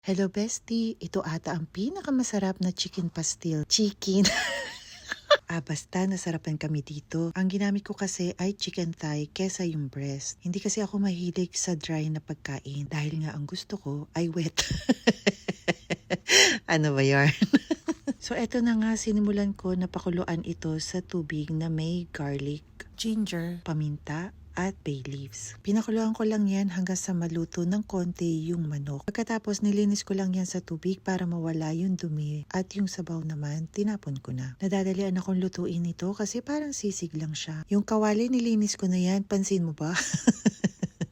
Hello bestie, ito ata ang pinakamasarap na chicken pastil. Chicken. Basta nasarapan kami dito. Ang ginamit ko kasi ay chicken thigh kesa yung breast. Hindi kasi ako mahilig sa dry na pagkain dahil nga ang gusto ko ay wet. Ano ba yarn? So eto na nga, sinimulan ko na pakuluan ito sa tubig na may garlic, ginger, paminta, at bay leaves. Pinakuluan ko lang yan hanggang sa maluto ng konti yung manok. Pagkatapos nilinis ko lang yan sa tubig para mawala yung dumi at yung sabaw naman tinapon ko na. Nadadalian akong lutuin ito kasi parang sisig lang siya. Yung kawali nilinis ko na yan, pansin mo ba?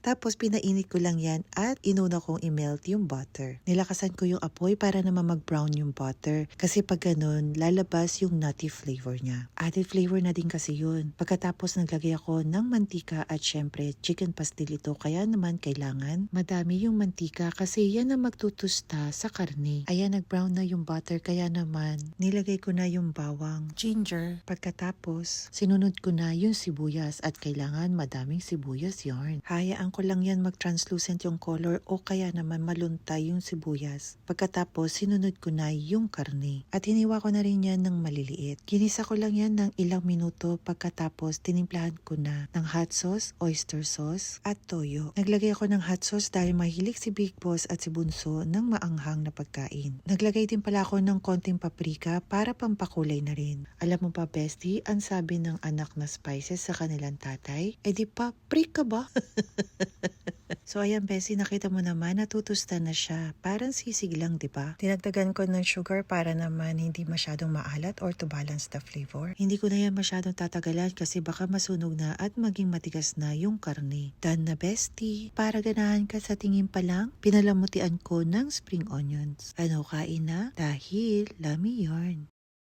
Tapos pinainit ko lang yan at inuna kong i-melt yung butter. Nilakasan ko yung apoy para naman mag-brown yung butter. Kasi pag ganun, lalabas yung nutty flavor niya. Added flavor na din kasi yun. Pagkatapos naglagay ako ng mantika at syempre chicken pastil ito. Kaya naman kailangan madami yung mantika kasi yan ang magtutusta sa karne. Ayan, nag-brown na yung butter kaya naman nilagay ko na yung bawang, ginger. Pagkatapos, sinunod ko na yung sibuyas at kailangan madaming sibuyas yarn. Hayaan ko lang yan mag-translucent yung color o kaya naman maluntay yung sibuyas. Pagkatapos, sinunod ko na yung karne. At hiniwa ko na rin yan ng maliliit. Ginisa ko lang yan ng ilang minuto pagkatapos tinimplahan ko na ng hot sauce, oyster sauce, at toyo. Naglagay ako ng hot sauce dahil mahilig si Big Boss at si Bunso ng maanghang na pagkain. Naglagay din pala ako ng konting paprika para pampakulay na rin. Alam mo pa bestie, ang sabi ng anak na spices sa kanilang tatay, di paprika ba? So ayan Bessie, nakita mo naman natutusta na siya. Parang sisig lang, di ba? Dinagdagan ko ng sugar para naman hindi masyadong maalat or to balance the flavor. Hindi ko na yan masyadong tatagalan kasi baka masunog na at maging matigas na yung karne. Done na Bestie. Para ganahan ka sa tingin pa lang, pinalamutian ko ng spring onions. Ano, kain na? Dahil lami yarn.